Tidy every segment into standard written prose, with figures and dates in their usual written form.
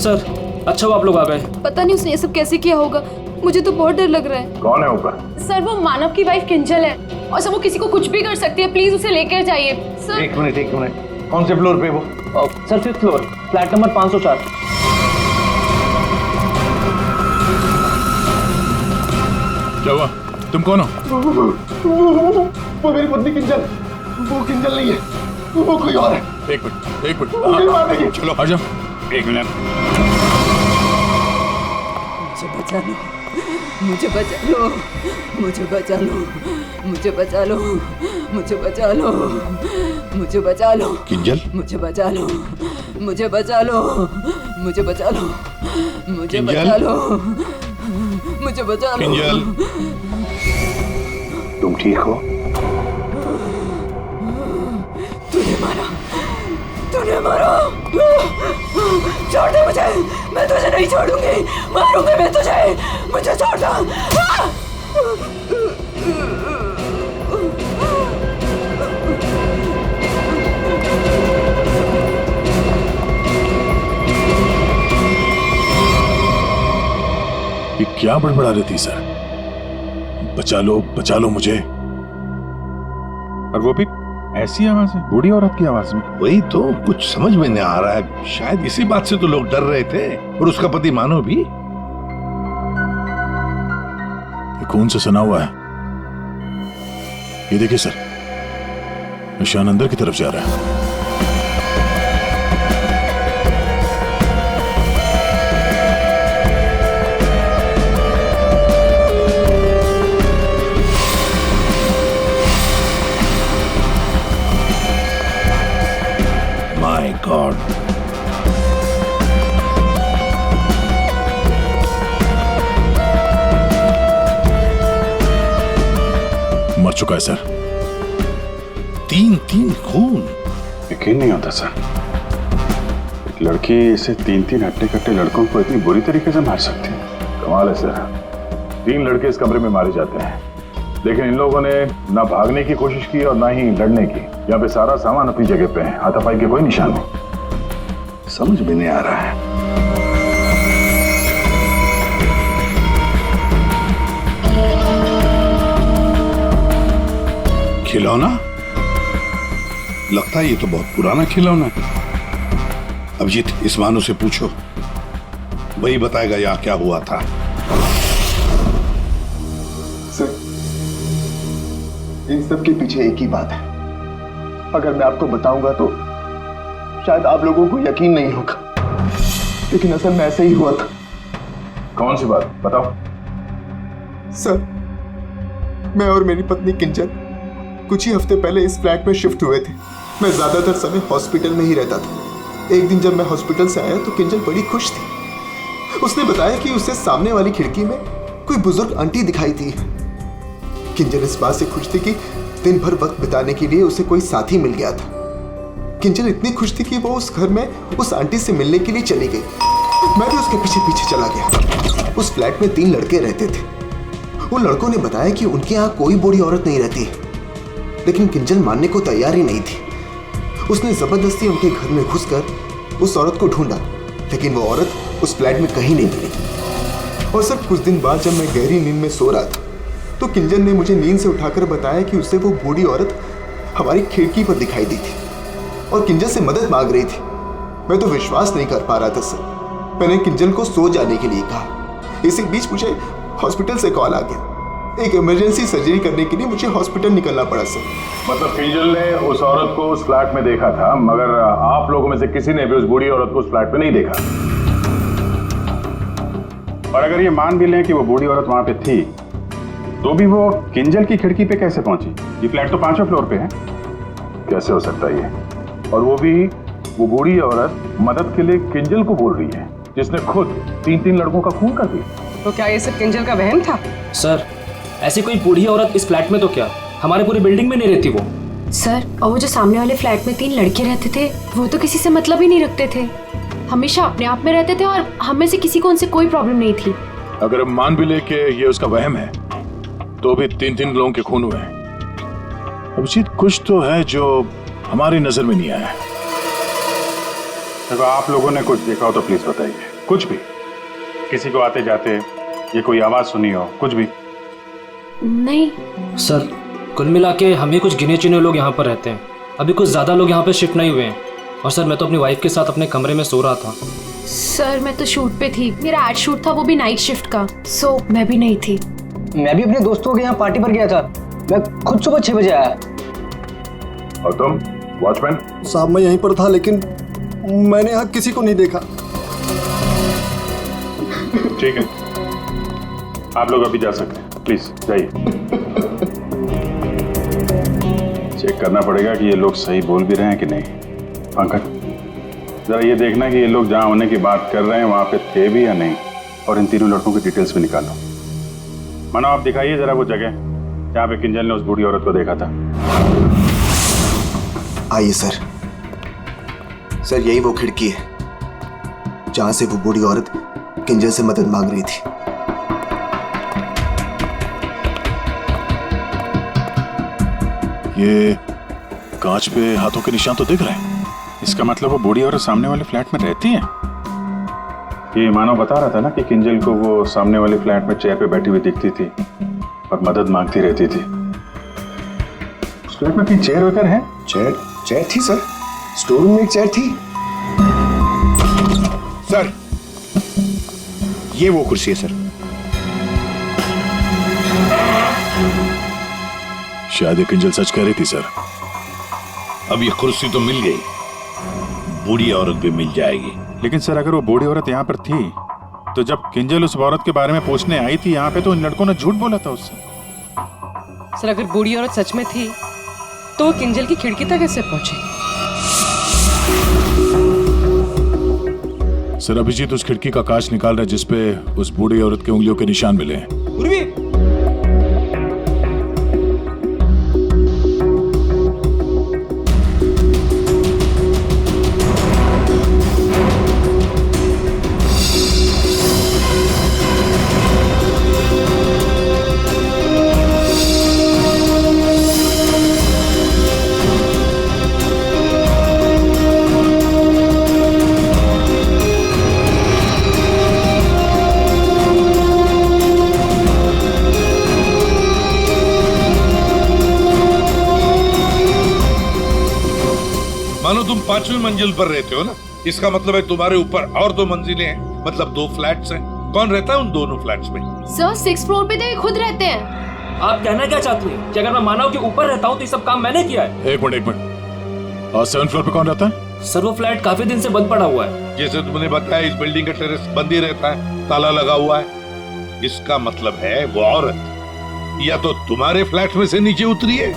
Sir अच्छा हुआ आप लोग आ गए। पता नहीं उसने ये सब कैसे किया होगा, मुझे तो बहुत डर लग रहा है। कौन है ऊपर? सर वो मानव की वाइफ किंजल है और सर वो किसी को कुछ भी कर सकती है, प्लीज उसे लेकर जाइए सर। एक मिनट कौन से फ्लोर पे वो? Sir 5th floor, flat number 504। क्या हुआ? तुम कौन हो? वो मेरी पत्नी किंजल। वो किंजल नहीं है, वो कोई और है। एक मिनट चलो आ जाओ। एक मिनट। मुझे बचा लो, मुझे बचा लो, मुझे बचा लो, मुझे बचा लो, मुझे बचा लो, किंजल मुझे बचा लो, मुझे बचा लो, मुझे बचा लो, मुझे किंजल? बचा लो, मुझे बचा लो। किंजल तुम ठीक हो? तूने मारा, तूने मारा। छोड़ दे मुझे, मैं तुझे नहीं छोड़ूंगी, मारूंगी मैं तुझे, मुझे छोड़ दो। ये क्या बड़बड़ा रही थी सर? बचा लो मुझे। और वो भी ऐसी आवाज है, बूढ़ी औरत की आवाज में। वही तो कुछ समझ में नहीं आ रहा है। शायद इसी बात से तो लोग डर रहे थे, और उसका पति मानव भी। ये खून से सना हुआ है। ये देखिए सर, निशान अंदर की तरफ जा रहा है। My God. मर चुका है सर। 3 खून। यकीन नहीं होता सर, एक लड़की इसे 3 हट्टे कट्टे लड़कों को इतनी बुरी तरीके से मार सकती है। कमाल है सर, 3 लड़के इस कमरे में मारे जाते हैं, लेकिन इन लोगों ने ना भागने की कोशिश की और ना ही लड़ने की। यहाँ पे सारा सामान अपनी जगह पे है, हाथापाई के कोई निशान नहीं। समझ में नहीं आ रहा है। खिलौना? लगता है ये तो बहुत पुराना खिलौना है। अभिजीत, इस मानो से पूछो, वही बताएगा यहाँ क्या हुआ था। सर, इन सब के पीछे एक ही बात है। अगर मैं आपको बताऊंगा तो शायद आप लोगों को यकीन नहीं होगा, लेकिन असल में ऐसा ही हुआ था। कौन सी बात बताओ? सर, मैं और मेरी पत्नी किंजल कुछ ही हफ्ते पहले इस फ्लैट में शिफ्ट हुए थे। मैं ज्यादातर समय हॉस्पिटल में ही रहता था। एक दिन जब मैं हॉस्पिटल से आया तो किंजल बड़ी खुश थी। उसने बताया कि उसे सामने वाली खिड़की में कोई बुजुर्ग आंटी दिखाई थी। किंजल इस बात से खुश थी कि दिन भर वक्त बिताने के लिए उसे कोई साथी मिल गया था। किंजल इतनी खुश थी कि वो उस घर में उस आंटी से मिलने के लिए चली गई। मैं भी उसके पीछे पीछे चला गया। उस फ्लैट में 3 लड़के रहते थे। उन लड़कों ने बताया कि उनके यहाँ कोई बूढ़ी औरत नहीं रहती, लेकिन किंजल मानने को तैयार ही नहीं थी। उसने जबरदस्ती उनके घर में घुसकर उस औरत को ढूंढा, लेकिन वो औरत उस फ्लैट में कहीं नहीं मिली। और सर, कुछ दिन बाद जब मैं गहरी नींद में सो रहा था तो किंजल ने मुझे नींद से उठाकर बताया कि उसे वो बूढ़ी औरत हमारी खिड़की पर दिखाई दी थी और किंजल से मदद मांग रही थी। मैं तो विश्वास नहीं कर पा रहा था सर। मैंने किंजल को सो जाने के लिए कहा। इसी बीच मुझे हॉस्पिटल से कॉल आ गया। एक इमरजेंसी सर्जरी करने के लिए मुझे हॉस्पिटल निकलना पड़ा सर। मतलब किंजल ने उस औरत को उस फ्लैट में देखा था, मगर आप लोगों में से किसी ने भी उस बूढ़ी औरत को उस फ्लैट में नहीं देखा। और अगर ये मान भी लें कि वो बूढ़ी औरत वहां पे थी, तो भी वो किंजल की खिड़की पे कैसे पहुंची? ये फ्लैट तो 5वें फ्लोर पे है। कैसे हो सकता है ये? और वो भी वो बूढ़ी औरत मदद के लिए किंजल को बोल रही है, जिसने खुद 3 लड़कों का खून कर दिया। तो क्या ये सब किंजल का वहम था? सर ऐसी कोई बूढ़ी औरत इस फ्लैट में तो क्या, हमारे पूरी बिल्डिंग में नहीं रहती वो। सर, और वो जो सामने वाले फ्लैट में 3 लड़के रहते थे, वो तो किसी से मतलब ही नहीं रखते थे। हमेशा अपने आप में रहते थे और हम में से किसी को उनसे कोई प्रॉब्लम नहीं थी। अगर हम मान भी ले कि ये उसका वहम है, तो भी 3 लोगों के खून हुए हैं। अभिजीत, कुछ तो है जो हमारी नजर में नहीं आया है। अगर आप लोगों ने कुछ देखा हो तो प्लीज बताइए। कुछ भी, किसी को आते जाते ये कोई आवाज सुनी हो, कुछ भी? नहीं सर कुल मिला के हम ही कुछ गिने चुने लोग यहाँ पर रहते हैं। अभी कुछ ज़्यादा लोग यहाँ पर शिफ्ट नहीं हुए हैं। और सर मैं तो अपनी वाइफ के साथ अपने कमरे में सो रहा था। सर मैं तो शूट पे थी, मेरा एड शूट था, वो भी नाइट शिफ्ट का, सो मैं भी नहीं थी। मैं भी अपने दोस्तों के यहाँ पार्टी पर गया था। मैं खुद सुबह 6 बजे आया। और तुम वॉचमैन? साहब मैं यहीं पर था, लेकिन मैंने यहाँ किसी को नहीं देखा। ठीक है, आप लोग अभी जा सकते हैं, प्लीज जाइए। चेक करना पड़ेगा कि ये लोग सही बोल भी रहे हैं कि नहीं। पंकज जरा ये देखना कि ये लोग जहां होने की बात कर रहे हैं वहां पे थे भी या नहीं, और इन तीनों लड़कों की डिटेल्स भी निकालो। मानो आप दिखाइए जरा वो जगह जहां पे किंजल ने उस बूढ़ी औरत को देखा था। आइए सर। सर यही वो खिड़की है जहां से वो बूढ़ी औरत किंजल से मदद मांग रही थी। ये कांच पे हाथों के निशान तो दिख रहे हैं। इसका मतलब वो बूढ़ी औरत सामने वाले फ्लैट में रहती है। ये मानव बता रहा था ना कि किंजल को वो सामने वाले फ्लैट में चेयर पे बैठी हुई दिखती थी और मदद मांगती रहती थी। उस फ्लैट में कहीं चेयर वगैरह है? चेयर थी सर, स्टोर रूम में एक चेयर थी। सर ये वो कुर्सी है सर। शायद ये किंजल सच कह रही थी सर। अब ये कुर्सी तो मिल गई, बूढ़ी औरत भी मिल जाएगी। लेकिन सर अगर वो बूढ़ी औरत यहाँ पर थी तो जब किंजल उस औरत के बारे में पूछने आई थी यहाँ पे तो इन लड़कों ने झूठ बोला था उससे। सर अगर बूढ़ी औरत सच में थी तो वो किंजल की खिड़की तक कैसे पहुंची? सर अभिजीत उस खिड़की का कांच निकाल रहा है जिसपे उस बूढ़ी औरत के उंगलियों के निशान मिले हैं। मानो तुम 5वीं मंजिल पर रहते हो ना, इसका मतलब है तुम्हारे ऊपर और 2 मंजिलें हैं, मतलब 2 फ्लैट्स हैं। कौन रहता है उन दोनों फ्लैट्स में? सर 6th फ्लोर पे तो ये खुद रहते हैं। आप कहना क्या चाहती हैं कि अगर मैं मानव के ऊपर रहता हूँ तो ये सब काम मैंने किया है? एक मिनट। और 7th फ्लोर पे कौन रहता है? सर वो फ्लैट काफी दिन से बंद पड़ा हुआ है। जैसे तुमने बताया इस बिल्डिंग का टेरेस बंद ही रहता है, ताला लगा हुआ है। इसका मतलब है वो औरत या तो तुम्हारे फ्लैट में से नीचे उतरी है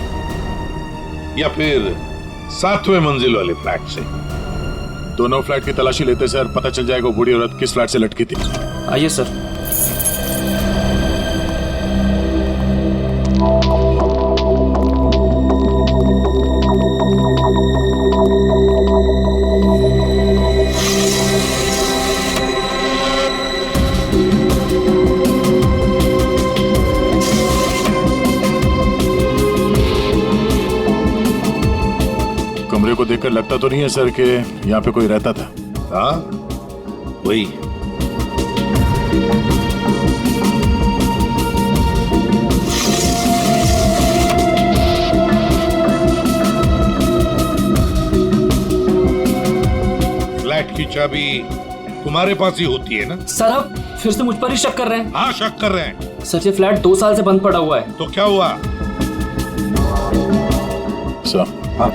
या फिर 7वें मंजिल वाले फ्लैट से। दोनों फ्लैट की तलाशी लेते सर पता चल जाएगा वो बूढ़ी औरत किस फ्लैट से लटकी थी। आइए सर। कमरे को देखकर लगता तो नहीं है सर कि यहाँ पे कोई रहता था। हाँ वही। फ्लैट की चाबी तुम्हारे पास ही होती है ना? सर आप फिर से मुझ पर ही शक कर रहे हैं? हाँ शक कर रहे हैं। सर ये फ्लैट 2 साल से बंद पड़ा हुआ है। तो क्या हुआ? सर हाँ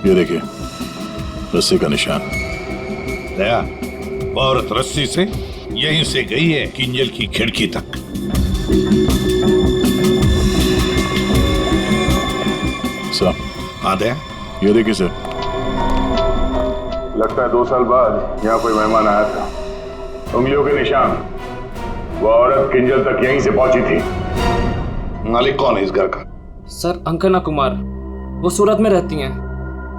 ये देखिए रस्सी का निशान। दया वो औरत रस्सी से यहीं से गई है किंजल की खिड़की तक। सर हाँ दया ये देखिए सर। लगता है 2 साल बाद यहाँ कोई मेहमान आया था। उंगलियों के निशान। वो औरत किंजल तक यहीं से पहुंची थी। मालिक कौन है इस घर का? सर अंकना कुमार, वो सूरत में रहती हैं।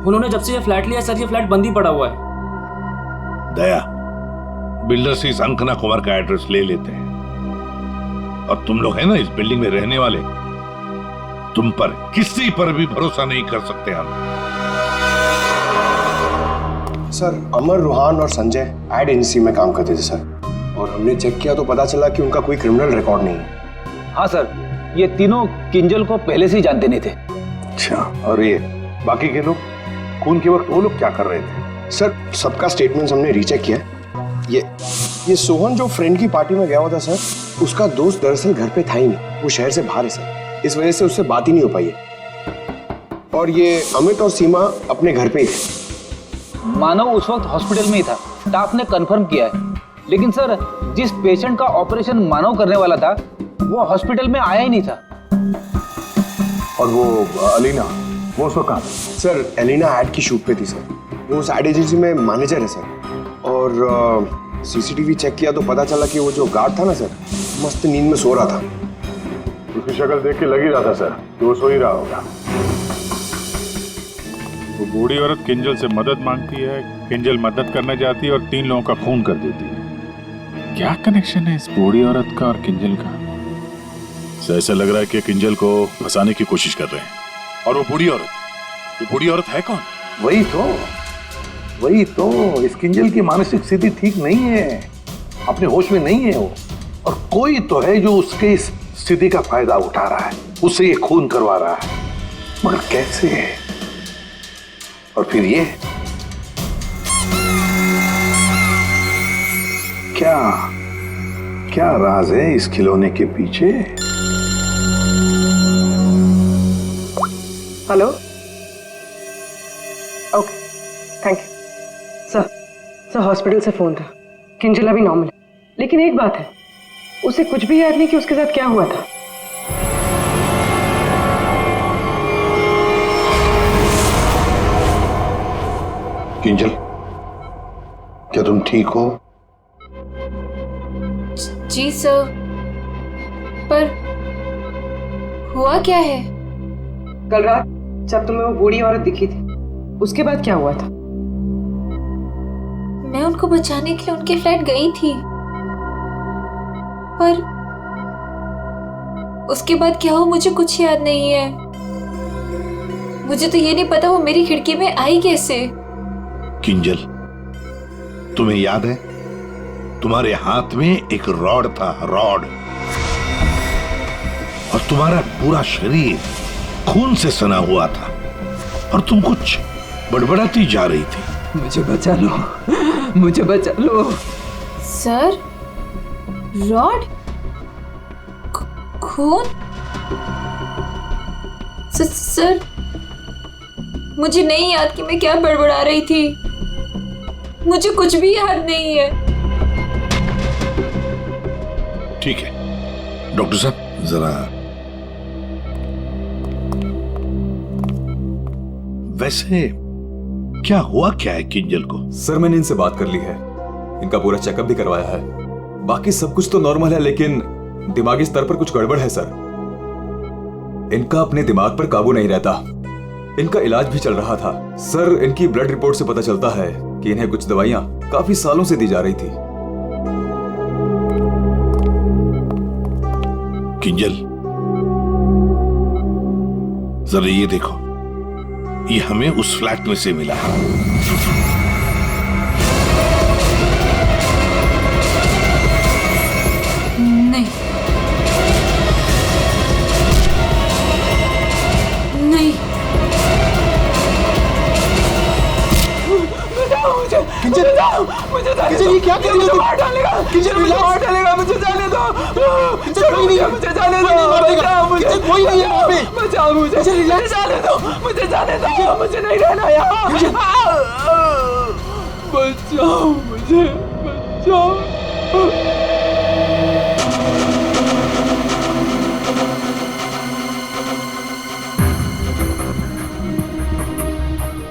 उन्होंने जब से ये फ्लैट लिया सर ये फ्लैट बंद ही पड़ा हुआ है। दया बिल्डर से इस अंकना कुमार का एड्रेस ले लेते हैं। और तुम लोग है ना इस बिल्डिंग में रहने वाले, तुम पर किसी पर भी भरोसा नहीं कर सकते हम। सर अमर, रूहान और संजय एड एजेंसी में काम करते थे सर, और हमने चेक किया तो पता चला कि उनका कोई क्रिमिनल रिकॉर्ड नहीं है। हाँ सर, ये तीनों किंजल को पहले से ही जानते नहीं थे। अच्छा, और ये बाकी के लोग, खून के वक्त वो लोग क्या कर रहे थे? सर सबका स्टेटमेंट हमने रीचेक किया। ये सोहन जो फ्रेंड की पार्टी में गया हुआ था सर, उसका दोस्त दरअसल घर पे था ही नहीं, वो शहर से बाहर है सर, इस वजह से उससे बात ही नहीं हो पाई है। और ये अमित और सीमा अपने घर पे ही थे। मानव उस वक्त हॉस्पिटल में ही था, स्टाफ ने कंफर्म किया है। लेकिन सर, जिस पेशेंट का ऑपरेशन मानव करने वाला था वो हॉस्पिटल में आया ही नहीं था। और वो अलीना, वो उसको कहाँ? सर एलिना एड की शूट पे थी सर, वो उस एड एजेंसी में मैनेजर है सर। और सीसीटीवी चेक किया तो पता चला कि वो जो गार्ड था ना सर, मस्त नींद में सो रहा था। उसकी शक्ल देख के लग ही रहा था सर कि वो सो ही रहा होगा। वो बूढ़ी औरत किंजल से मदद मांगती है, किंजल मदद करना चाहती है और 3 लोगों का खून कर देती है। क्या कनेक्शन है इस बूढ़ी औरत का और किंजल का? ऐसा लग रहा है कि किंजल को फंसाने की कोशिश कर रहे हैं। और वो बूढ़ी औरत है कौन? वही तो इस किंजल की मानसिक स्थिति ठीक नहीं है, अपने होश में नहीं है वो, और कोई तो है जो उसके इस स्थिति का फायदा उठा रहा है, उससे ये खून करवा रहा है, मगर कैसे? और फिर ये क्या राज है इस खिलौने के पीछे? Hello, okay, thank you. Sir hospital से फोन था, किंजल अभी नॉर्मल है, लेकिन एक बात है, उसे कुछ भी याद नहीं कि उसके साथ क्या हुआ था। किंजल, क्या तुम ठीक हो? जी सर, पर हुआ क्या है? कल रात जब तुम्हें वो बूढ़ी औरत दिखी थी, उसके बाद क्या हुआ था? मैं उनको बचाने के लिए उनके फ्लैट गई थी, पर उसके बाद क्या हुआ मुझे कुछ याद नहीं है। मुझे तो ये नहीं पता वो मेरी खिड़की में आई कैसे। किंजल, तुम्हें याद है तुम्हारे हाथ में एक रॉड था, रॉड, और तुम्हारा पूरा शरीर खून से सना हुआ था और तुम कुछ बड़बड़ाती जा रही थी। मुझे बचा लो, मुझे बचा लो। सर, रॉड, खून? सर, मुझे नहीं याद कि मैं क्या बड़बड़ा रही थी, मुझे कुछ भी याद नहीं है। ठीक है डॉक्टर साहब, जरा वैसे क्या हुआ क्या है किंजल को? सर मैंने इनसे बात कर ली है, इनका पूरा चेकअप भी करवाया है, बाकी सब कुछ तो नॉर्मल है, लेकिन दिमागी स्तर पर कुछ गड़बड़ है सर। इनका अपने दिमाग पर काबू नहीं रहता। इनका इलाज भी चल रहा था सर। इनकी ब्लड रिपोर्ट से पता चलता है कि इन्हें कुछ दवाइयां काफी सालों से दी जा रही थी। किंजल, जरा ये देखो, ये हमें उस फ्लैट में से मिला है। नहीं, नहीं, किंजल, मुझे किंजल, ये क्या कर रही हो? मार डालेगा किंजल, मार डालेगा, मुझे जाने दो। किंजल कोई नहीं है, मुझे जाने दो, मुझे कोई नहीं है वहाँ पे, बचाओ मुझे, मुझे जाने दो, मुझे जाने दो, मुझे नहीं रहना यहाँ, बचाओ मुझे, बचाओ।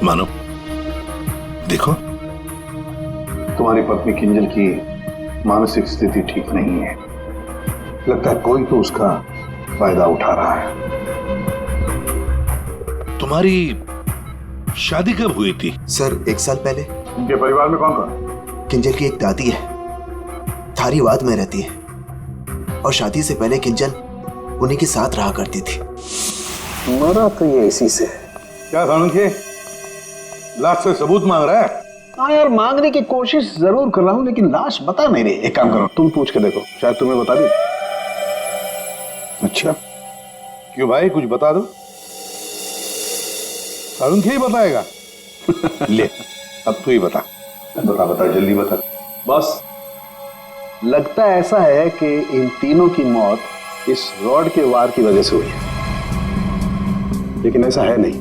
मानो, देखो, तुम्हारी पत्नी किंजल की मानसिक स्थिति ठीक नहीं है, लगता है कोई तो उसका फायदा उठा रहा है। तुम्हारी शादी कब हुई थी? सर 1 साल पहले। इनके परिवार में कौन कौन? किंजल की एक दादी है, धारीवाद में रहती है, और शादी से पहले किंजल उन्हीं के साथ रहा करती थी। मरा तो ये इसी से। क्या सानुखे, लाश से सबूत मांग रहा है? हाँ यार, मांगने की कोशिश जरूर कर रहा हूँ, लेकिन लाश बता नहीं रही। एक काम करो, तुम पूछ के देखो, शायद तुम्हें बता दी। अच्छा, क्यों भाई, कुछ बता दो। अरुण क्या ही बताएगा? ले, अब तू ही बता। बता बता, जल्दी बता। बस लगता ऐसा है कि इन तीनों की मौत इस रॉड के वार की वजह से हुई है, लेकिन ऐसा है नहीं।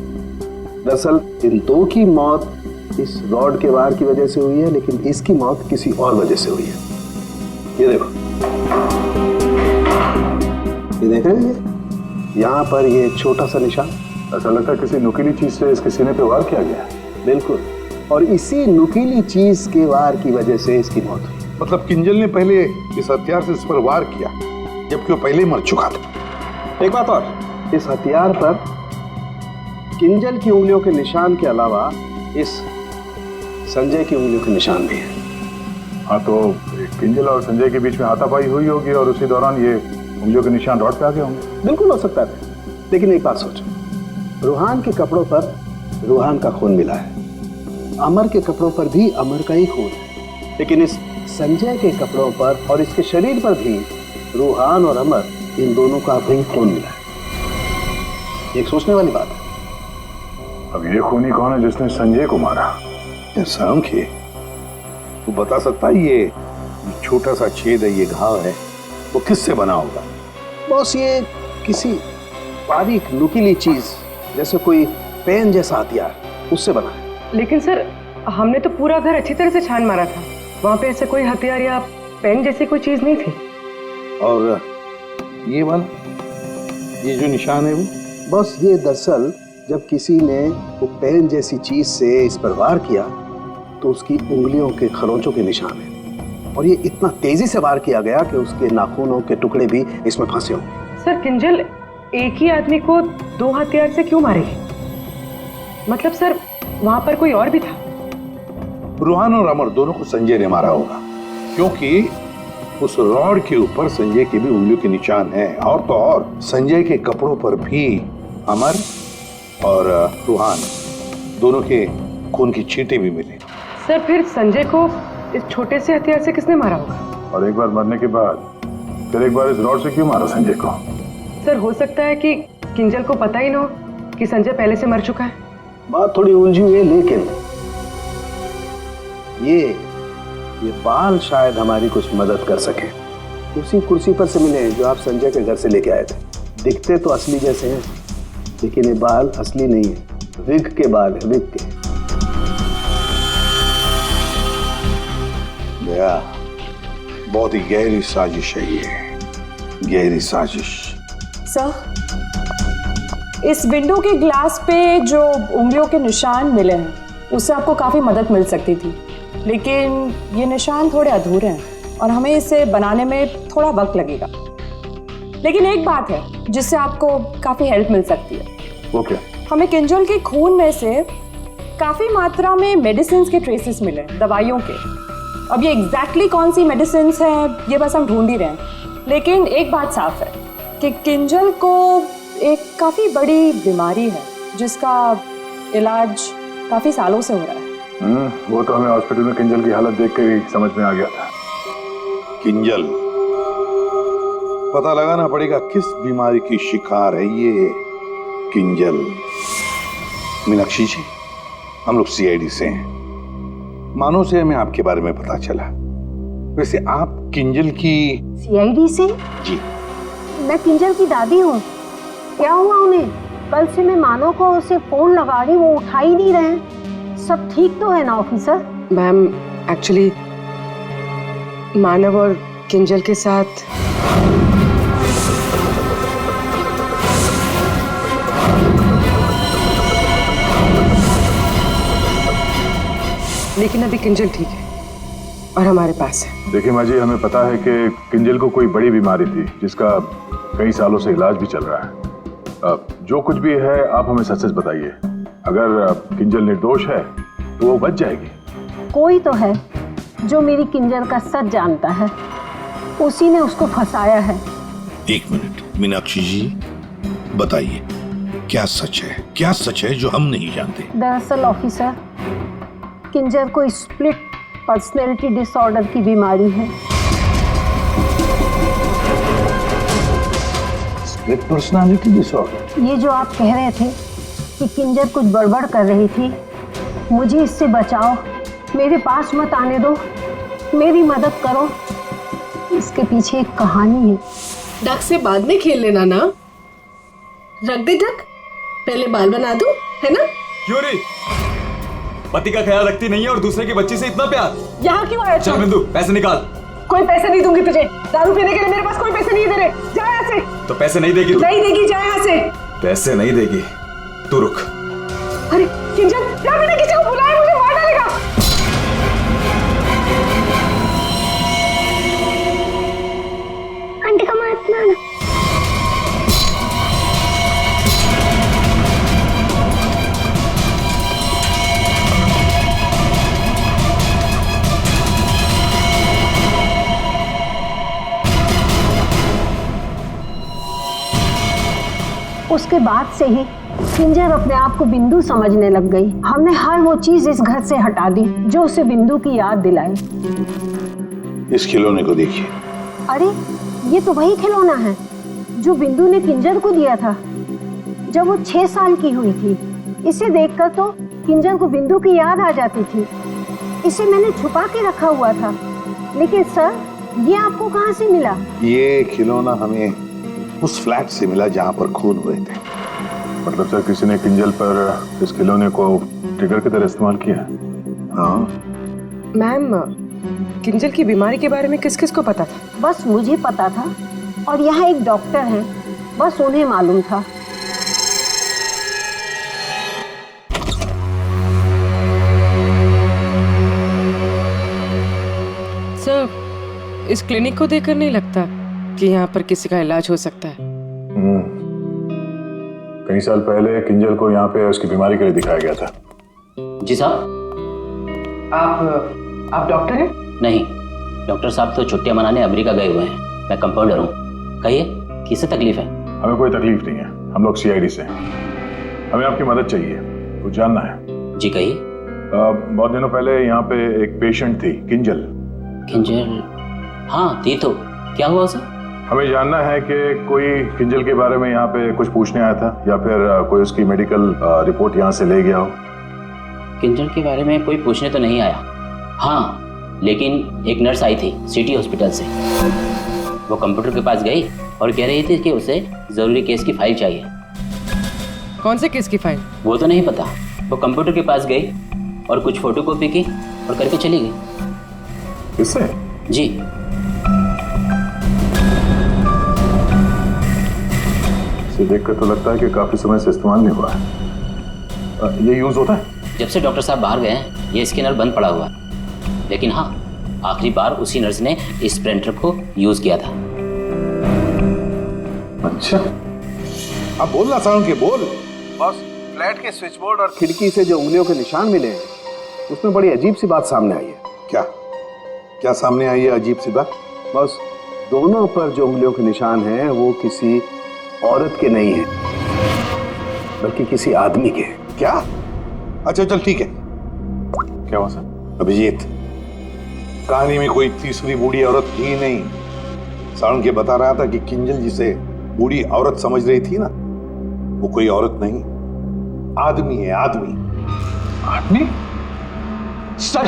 दरअसल इन दो की मौत इस रॉड के वार की वजह से हुई है, लेकिन इसकी मौत किसी और वजह से हुई है। ये देखो, ये देख रहे हैं, यहाँ पर ये छोटा सा निशान। ऐसा लगता है किसी नुकीली चीज से इसके सीने पे वार किया गया है। बिल्कुल, और इसी नुकीली चीज के वार की वजह से इसकी मौत हुई। मतलब किंजल ने पहले इस हथियार से इस पर वार किया, जबकि वो पहले ही मर चुका था। एक बात और, इस हथियार पर किंजल की उंगलियों के निशान के अलावा इस संजय की उंगलियों के निशान भी है। हाँ, तो किंजल और संजय के बीच में हाथापाई हुई होगी और उसी दौरान ये उंगलियों के निशान रॉड पे आ गए होंगे। बिल्कुल हो सकता है, लेकिन एक बात सोचो, रूहान के कपड़ों पर रूहान का खून मिला है, अमर के कपड़ों पर भी अमर का ही खून है, लेकिन इस संजय के कपड़ों पर और इसके शरीर पर भी रूहान और अमर, इन दोनों का भी खून मिला है। एक सोचने वाली बात है। अब ये खूनी कौन है जिसने संजय को मारा? सांख्य, तू बता सकता है ये छोटा सा छेद है, ये घाव है, वो किससे बना होगा? बॉस, ये किसी बारीक नुकीली चीज जैसे कोई पेन जैसा हथियार, उससे बना है। लेकिन सर, हमने तो पूरा घर अच्छी तरह से छान मारा था, वहां पे ऐसे कोई हथियार या पेन जैसी कोई चीज नहीं थी। और ये वाला, ये जो निशान है वो? बस ये दरअसल जब किसी ने वो पेन जैसी चीज से इस पर वार किया तो उसकी उंगलियों के खरोंचों के निशान है, और ये इतना तेजी से वार किया गया कि उसके नाखूनों के टुकड़े भी इसमें फंसे होंगे। सर, किंजल एक ही आदमी को दो हथियार से क्यों मारेगी? मतलब सर, वहां पर कोई और भी था? रूहान और अमर दोनों को संजय ने मारा होगा, क्योंकि उस रॉड के ऊपर संजय के भी उंगलियों के निशान हैं, और तो और संजय के कपड़ों पर भी अमर और रूहान दोनों के खून की छींटे भी मिले। सर, फिर संजय को इस छोटे से हथियार से किसने मारा होगा? और एक बार मरने के बाद फिर एक बार इस रॉड से क्यों मारा संजय को? सर, हो सकता है कि किंजल को पता ही ना हो कि संजय पहले से मर चुका है। बात थोड़ी उलझी हुई है, लेकिन ये बाल शायद हमारी कुछ मदद कर सके। उसी कुर्सी पर से मिले जो आप संजय के घर से लेके आए थे। दिखते तो असली जैसे हैं, लेकिन ये बाल असली नहीं है, विग के बाल है, विग के। दया, बहुत ही गहरी साजिश है ये, गहरी साजिश। सर, इस विंडो के ग्लास पे जो उंगलियों के निशान मिले हैं, उससे आपको काफ़ी मदद मिल सकती थी, लेकिन ये निशान थोड़े अधूरे हैं और हमें इसे बनाने में थोड़ा वक्त लगेगा। लेकिन एक बात है जिससे आपको काफ़ी हेल्प मिल सकती है। वो क्या? हमें किंजल के खून में से काफ़ी मात्रा में मेडिसिन के ट्रेसेस मिले, दवाइयों के। अब ये एग्जैक्टली कौन सी मेडिसिन हैं ये बस हम ढूंढ ही रहे हैं, लेकिन एक बात साफ है कि किंजल को एक काफ़ी बड़ी बीमारी है जिसका इलाज काफ़ी सालों से हो रहा है। वो तो हमें हॉस्पिटल में किंजल की हालत देख कर ही समझ में आ गया था। किंजल, पता लगाना पड़ेगा किस बीमारी की शिकार है ये किंजल। मीनाक्षी जी, हम लोग सीआईडी से हैं, मानो से हमें आपके बारे में पता चला। वैसे आप किंजल की? सीआईडी से? जी। मैं किंजल की दादी हूँ। क्या हुआ उन्हें? कल से मैं मानो को उसे फोन लगा रही, वो उठा ही नहीं रहे। सब ठीक तो है ना ऑफिसर? मैम, एक्चुअली मानव और किंजल के साथ लेकिन अभी किंजल ठीक है और हमारे पास है। देखिए माँ जी, हमें पता है कि किंजल को कोई बड़ी बीमारी थी जिसका कई सालों से इलाज भी चल रहा है। जो कुछ भी है आप हमें सच सच बताइए। अगर किंजल निर्दोष है तो वो बच जाएगी। कोई तो है जो मेरी किंजल का सच जानता है, उसी ने उसको फंसाया है। एक मिनट मीनाक्षी जी, बताइए क्या सच है, क्या सच है जो हम नहीं जानते? दरअसल ऑफिसर, किंजर को स्प्लिट पर्सनैलिटी डिसऑर्डर की बीमारी है। Split personality disorder? ये जो आप कह रहे थे कि किंजर कुछ गड़बड़ कर रही थी, मुझे इससे बचाओ, मेरे पास मत आने दो, मेरी मदद करो। इसके पीछे एक कहानी है। डक से बाद में खेल लेना ना। रख दे डक, पहले बाल बना दो, है ना? क्यों नहीं? पति का ख्याल रखती नहीं है और दूसरे की बच्ची से इतना प्यार। यहाँ क्यों आया? चल बिंदु, पैसे निकाल। कोई पैसे नहीं दूंगी तुझे। दारू पीने के लिए मेरे पास कोई पैसे नहीं दे रहे। जा यहाँ से। तो पैसे नहीं देगी तू? नहीं देगी, जा यहाँ से। पैसे नहीं देगी, तू रुक। अरे किंजल, क्या मैंने किसी को बुलाया? मुझे मार डालेगा। आंटी का मत मारना। उसके बाद से ही किंजर अपने आप को बिंदु समझने लग गई। हमने हर वो चीज इस घर से हटा दी जो उसे बिंदु की याद दिलाए। इस खिलौने को देखिए। अरे ये तो वही खिलौना है जो बिंदु ने किंजर को दिया था जब वो 6 साल की हुई थी। इसे देखकर तो किंजर को बिंदु की याद आ जाती थी। इसे मैंने छुपा के रखा हुआ था। लेकिन सर, ये आपको कहाँ से मिला? ये खिलौना हमें उस फ्लैट से मिला जहां पर खून हुए थे। मतलब सर, किसी ने किंजल पर इस खिलौने को ट्रिगर की तरह इस्तेमाल किया? हाँ मैम, किंजल की बीमारी के बारे में किस किस को पता था? बस मुझे पता था और यहाँ एक डॉक्टर है, बस उन्हें मालूम था। सर, इस क्लिनिक को देखकर नहीं लगता कि यहाँ पर किसी का इलाज हो सकता है। कई साल पहले किंजल को यहाँ पे उसकी बीमारी के लिए दिखाया गया था। जी साहब। आप डॉक्टर हैं? नहीं, डॉक्टर साहब तो छुट्टियां मनाने अमेरिका गए हुए हैं। मैं कंपाउंडर हूँ। कहिए, किससे तकलीफ है? हमें कोई तकलीफ नहीं है, हम लोग CID से हैं। हमें आपकी मदद चाहिए, कुछ जानना है। जी कहिए। बहुत दिनों पहले यहाँ पे एक पेशेंट थी, किंजल। किंजल? हाँ थी तो, क्या हुआ उसे? हमें जानना है कि कोई किंजल के बारे में यहाँ पे कुछ पूछने आया था या फिर कोई उसकी मेडिकल रिपोर्ट यहाँ से ले गया हो। किंजल के बारे में कोई पूछने तो नहीं आया। हाँ, लेकिन एक नर्स आई थी सिटी हॉस्पिटल से। वो कंप्यूटर के पास गई और कह रही थी कि उसे जरूरी केस की फाइल चाहिए। कौन से केस की फाइल? वो तो नहीं पता। वो कंप्यूटर के पास गई और कुछ फोटोकॉपी की और करके चली गई। किससे? जी। इसे देखकर तो लगता है कि काफी समय से इस्तेमाल नहीं हुआ है। ये यूज होता है? जब से डॉक्टर साहब बाहर गए हैं ये स्कैनर बंद पड़ा हुआ है। लेकिन हाँ, आखिरी बार उसी नर्स ने इस प्रिंटर को यूज किया था। अच्छा, अब बोलना साउंड के बोल। बस, फ्लैट के स्विच बोर्ड और खिड़की से जो उंगलियों के निशान मिले हैं उसमें बड़ी अजीब सी बात सामने आई है। क्या क्या सामने आई है अजीब सी बात? बस, दोनों पर जो उंगलियों के निशान हैं वो किसी औरत के नहीं है बल्कि किसी आदमी के। क्या? अच्छा चल ठीक है। क्या हुआ सर? अभिजीत, कहानी में कोई तीसरी बूढ़ी औरत थी नहीं। सारण के बता रहा था कि किंजल जिसे बूढ़ी औरत समझ रही थी ना, वो कोई औरत नहीं, आदमी है। आदमी? आदमी? सर,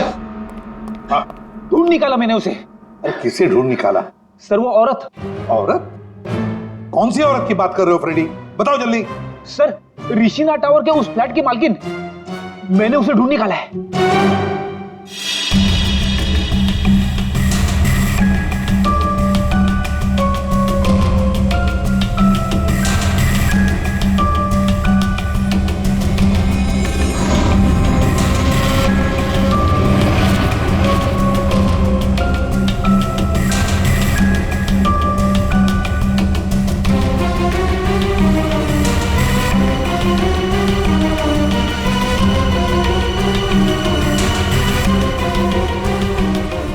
हाँ, ढूंढ निकाला मैंने उसे। अरे किसे ढूंढ निकाला? सर, वो औरत। औरत? कौन सी औरत की बात कर रहे हो फ्रेडी? बताओ जल्दी। सर, ऋषिना टावर के उस फ्लैट की मालकिन, मैंने उसे ढूंढ निकाला है।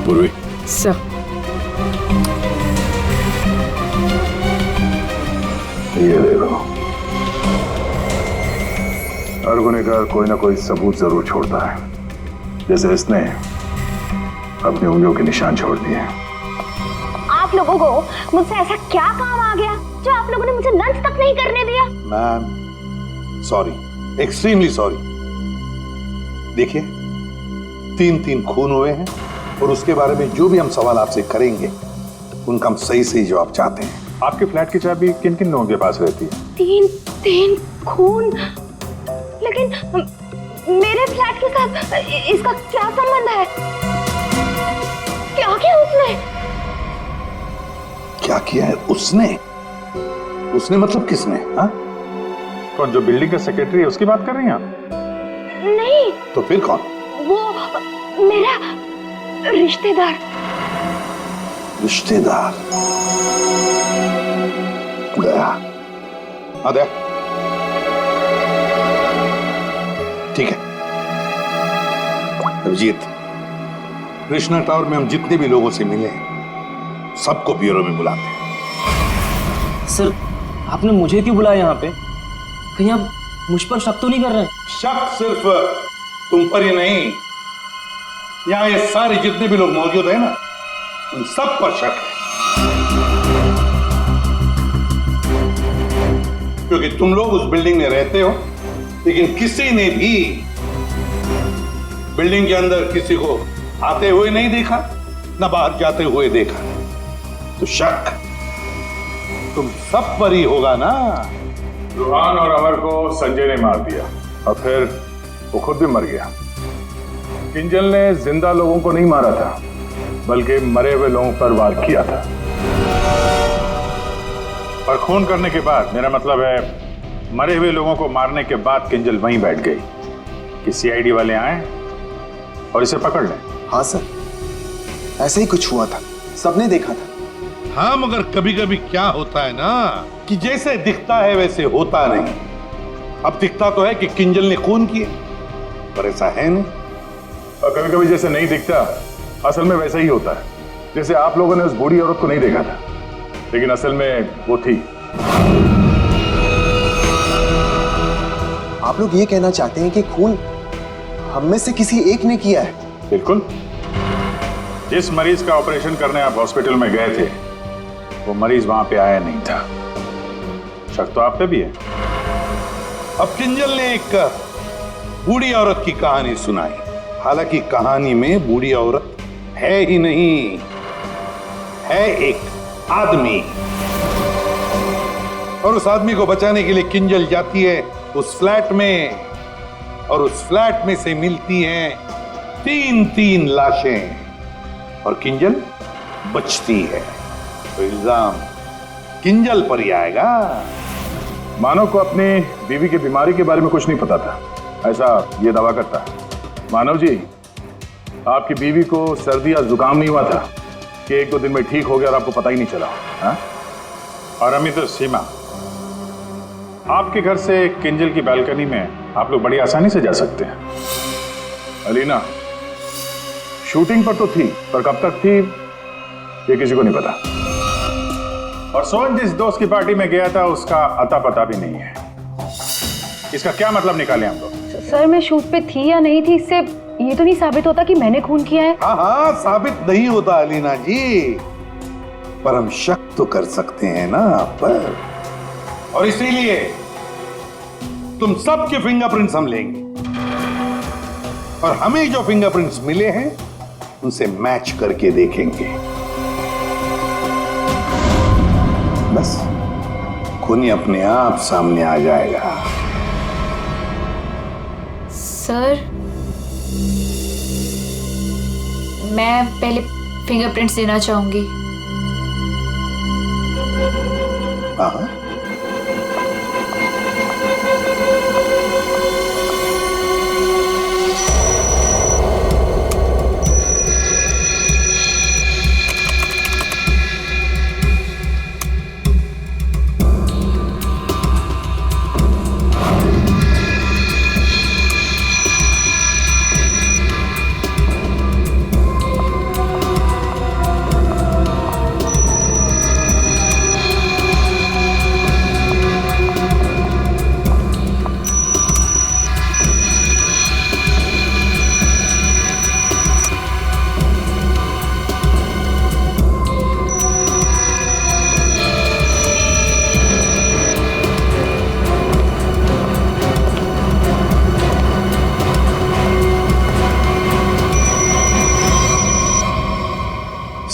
पूर्वी, सर, ये देखो, हर गुनहगार कोई ना कोई सबूत जरूर छोड़ता है। जैसे इसने अपनी उंगलियों के निशान छोड़ दिए। आप लोगों को मुझसे ऐसा क्या काम आ गया जो आप लोगों ने मुझे लंच तक नहीं करने दिया? Ma'am sorry, extremely sorry. देखिए 3 खून हुए हैं और उसके बारे में जो भी हम सवाल आपसे करेंगे उनका हम सही सही जवाब चाहते हैं। आपके फ्लैट की चाबी किन किन लोगों के पास रहती है? 3 खून, लेकिन मेरे फ्लैट के साथ इसका क्या संबंध है? क्या किया उसने? क्या किया है उसने? उसने मतलब किसने? हाँ? कौन, जो बिल्डिंग का सेक्रेटरी है उसकी बात कर रही हैं आप? नहीं। तो फिर कौन? वो मेरा रिश्तेदार। रिश्तेदार गया। अरे ठीक है अभिजीत, कृष्णा टावर में हम जितने भी लोगों से मिले सबको ब्यूरो में बुलाते हैं। सर आपने मुझे क्यों बुलाया यहाँ पे? कहीं आप मुझ पर शक तो नहीं कर रहे हैं? शक सिर्फ तुम पर ही नहीं, यहाँ ये सारे जितने भी लोग मौजूद हैं ना, उन सब पर शक है। क्योंकि तुम लोग उस बिल्डिंग में रहते हो, लेकिन किसी ने भी बिल्डिंग के अंदर किसी को आते हुए नहीं देखा, ना बाहर जाते हुए देखा। तो शक तुम सब पर ही होगा ना। रूहान और अमर को संजय ने मार दिया और फिर वो खुद भी मर गया। किंजल ने जिंदा लोगों को नहीं मारा था, बल्कि मरे हुए लोगों पर वार किया था। और खून करने के बाद, मेरा मतलब है मरे हुए लोगों को मारने के बाद किंजल वहीं बैठ गई कि सीआईडी वाले आए और इसे पकड़ लें। हाँ सर, ऐसे ही कुछ हुआ था, सबने देखा था। हाँ, मगर कभी कभी क्या होता है ना कि जैसे दिखता है वैसे होता नहीं। अब दिखता तो है कि किंजल ने खून किए, पर ऐसा है नहीं। और कभी कभी जैसे नहीं दिखता, असल में वैसा ही होता है। जैसे आप लोगों ने उस बूढ़ी औरत को नहीं देखा था, लेकिन असल में वो थी। आप लोग ये कहना चाहते हैं कि खून हम में से किसी एक ने किया है? बिल्कुल। जिस मरीज का ऑपरेशन करने आप हॉस्पिटल में गए थे, वो मरीज वहां पे आया नहीं था। शक तो आप पे भी है। अब किंजल ने एक बूढ़ी औरत की कहानी सुनाई। हालांकि कहानी में बूढ़ी औरत है ही नहीं, है एक आदमी। और उस आदमी को बचाने के लिए किंजल जाती है उस फ्लैट में, और उस फ्लैट में से मिलती हैं 3 लाशें, और किंजल बचती है। तो इल्जाम किंजल पर ही आएगा। मानव को अपनी बीवी की बीमारी के बारे में कुछ नहीं पता था, ऐसा ये दावा करता है। मानव जी, आपकी बीवी को सर्दी या जुकाम नहीं हुआ था कि 1-2 दिन में ठीक हो गया और आपको पता ही नहीं चला? हा? और अमित, सीमा, आपके घर से किंजल की बालकनी में आप लोग बड़ी आसानी से जा सकते हैं। अलीना शूटिंग पर तो थी, पर कब तक थी ये किसी को नहीं पता। और सोहन जिस दोस्त की पार्टी में गया था, उसका अता पता भी नहीं है। इसका क्या मतलब निकाले हम लोग? सर मैं शूट पे थी या नहीं थी, इससे ये तो नहीं साबित होता कि मैंने खून किया है। हाँ, साबित नहीं होता अलीना जी, पर हम शक तो कर सकते हैं ना आप पर। और इसीलिए तुम सबके फिंगरप्रिंट्स हम लेंगे, और हमें जो फिंगरप्रिंट्स मिले हैं उनसे मैच करके देखेंगे। बस खून ही अपने आप सामने आ जाएगा। सर मैं पहले फिंगरप्रिंट्स देना चाहूंगी। हाँ,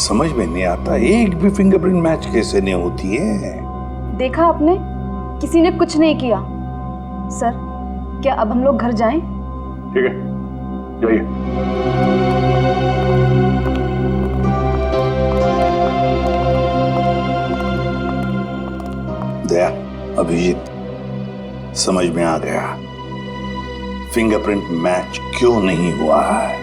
समझ में नहीं आता, एक भी फिंगरप्रिंट मैच कैसे नहीं होती है। देखा आपने, किसी ने कुछ नहीं किया। सर, क्या अब हम लोग घर जाएं? ठीक है, जाइए। दया, अभिजीत, समझ में आ गया फिंगरप्रिंट मैच क्यों नहीं हुआ है।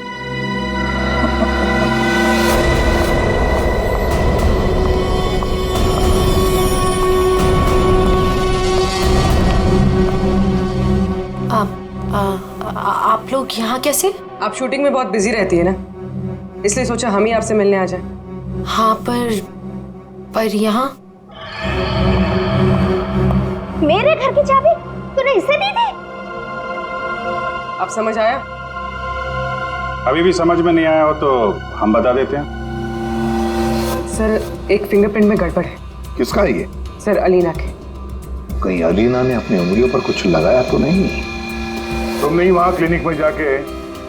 आप लोग यहाँ कैसे? आप शूटिंग में बहुत बिजी रहती है ना, इसलिए सोचा हम ही आपसे मिलने आ जाएं। हाँ, पर यहाँ मेरे घर की चाबी तूने इसे दी थी? अब समझ आया? अभी भी समझ में नहीं आया हो तो हम बता देते हैं। सर, एक फिंगरप्रिंट में गड़बड़ है। किसका ये? सर, अलीना के। कहीं अलीना ने अपनी उंगलियों पर कुछ लगाया तो नहीं? तुमने ही वहां क्लिनिक में जाके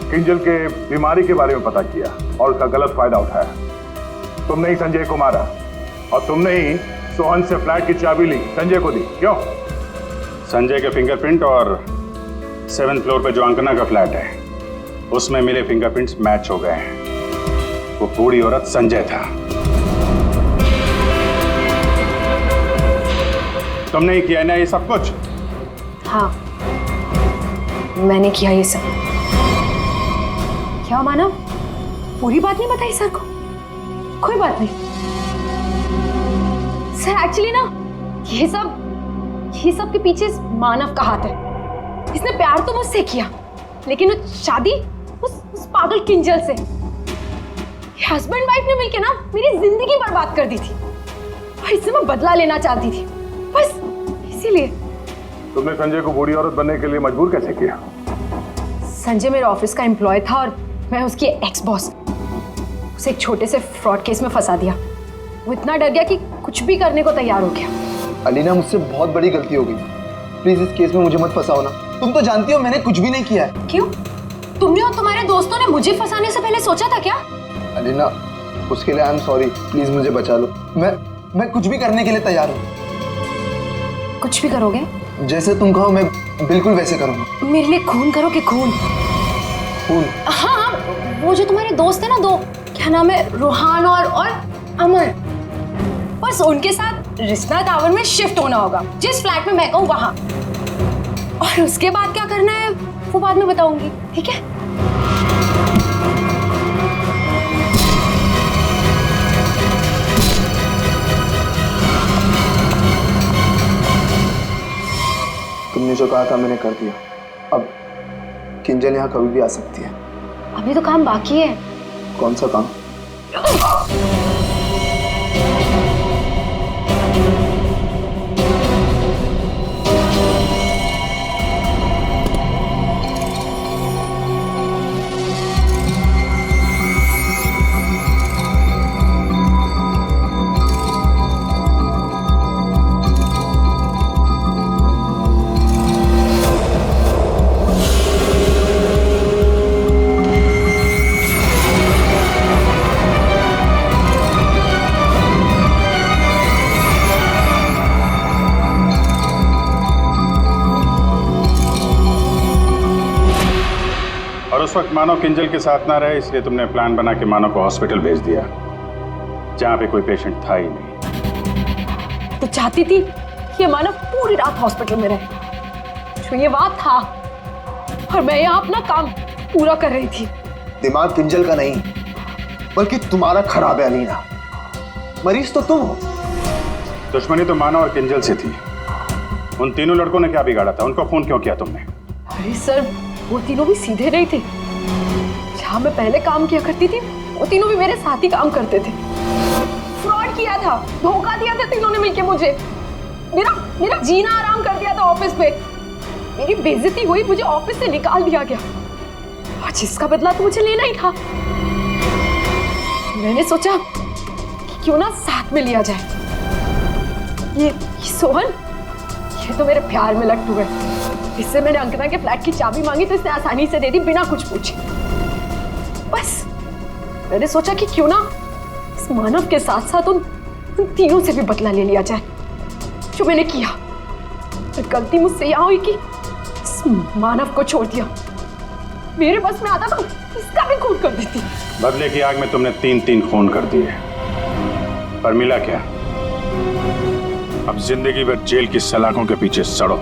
किंजल के बीमारी के बारे में पता किया और उसका गलत फायदा उठाया। तुमने ही संजय को मारा और तुमने ही सोहन से फ्लैट की चाबी ली, संजय को दी। क्यों? संजय के फिंगरप्रिंट और 7th फ्लोर पे जो अंकना का फ्लैट है उसमें मिले फिंगरप्रिंट्स मैच हो गए हैं। वो बूढ़ी औरत संजय था। तुमने ही किया ना ये सब कुछ? हाँ, मैंने किया ये सब। क्या मानव, पूरी बात नहीं बताई सर को? कोई बात नहीं सर, एक्चुअली ना ये सब के पीछे मानव का हाथ है। इसने प्यार तो मुझसे किया, लेकिन वो शादी उस पागल किंजल से। हस्बैंड वाइफ ने मिलकर ना मेरी जिंदगी बर्बाद कर दी थी और इससे मैं बदला लेना चाहती थी, बस इसीलिए। तुमने संजय को बूढ़ी औरत बनने के लिए मजबूर कैसे किया? संजय मेरे ऑफिस का एम्प्लॉय था और मैं उसकी एक्स बॉस। उसे एक छोटे से फ्रॉड केस में फंसा दिया। वो इतना डर गया कि कुछ भी करने को तैयार हो गया। अलीना, मुझसे बहुत बड़ी गलती हो गई। प्लीज इस केस में मुझे मत फंसाओ ना। तुम तो जानती हो मैंने कुछ भी नहीं किया है। क्यों? तुमने और तुम्हारे दोस्तों ने मुझे फंसाने से पहले सोचा था क्या? अलीना, उसके लिए आई एम सॉरी। प्लीज मुझे बचा लो। मैं कुछ भी करने के लिए तैयार हूँ। कुछ भी करोगे? जैसे तुम कहो मैं बिल्कुल वैसे करूँगा। मेरे लिए खून करोगे? खून? खून? हाँ, वो जो तुम्हारे दोस्त है ना, दो, क्या नाम है, रोहान और अमर, बस उनके साथ रिश्ता टावर में शिफ्ट होना होगा, जिस फ्लैट में मैं कहूँ वहां। और उसके बाद क्या करना है वो बाद में बताऊंगी, ठीक है? तुमने जो कहा था मैंने कर दिया। अब किंजल यहाँ कभी भी आ सकती है। अभी तो काम बाकी है। कौन सा काम? उस वक्त मानव किंजल के साथ ना रहे, इसलिए तुमने प्लान बना के मानव को हॉस्पिटल भेज दिया जहां पे कोई पेशेंट था ही नहीं। तो चाहती थी कि मानव पूरी रात हॉस्पिटल में रहे, जो ये बात था, और मैं यहाँ अपना काम पूरा कर रही थी। दिमाग किंजल का नहीं बल्कि तुम्हारा खराब है अलीना। मरीज तो तुम हो। दुश्मनी तो मानव और किंजल से थी। उन तीनों लड़कों ने क्या बिगाड़ा था? उनको फोन क्यों किया तुमने? अरे सर, वो तीनों भी सीधे नहीं थे। जहां मैं पहले काम किया करती थी वो तीनों भी मेरे साथ ही काम करते थे। फ्रॉड किया था, धोखा दिया था तीनों ने मिलके मुझे। मेरा जीना आराम कर दिया था ऑफिस पे। मेरी बेइज्जती हुई, मुझे ऑफिस से निकाल दिया गया और जिसका बदला तो मुझे लेना ही था। मैंने सोचा कि क्यों ना साथ में लिया जाए। ये सोहन, ये तो मेरे प्यार में लट्टू है। इससे मैंने अंकिता के फ्लैट की चाबी मांगी तो इसने आसानी से दे दी बिना कुछ पूछे। बस मैंने सोचा कि क्यों ना इस मानव के साथ साथ उन तीनों से भी बदला ले लिया जाए जो मैंने किया। और गलती मुझसे यहाँ हुई कि इस मानव को छोड़ दिया। मेरे बस में आता तो इसका भी खून कर देती। बदले की आग में तुमने 3 खून कर दिए, पर मिला क्या? अब जिंदगी भर जेल की सलाखों के पीछे सड़ो।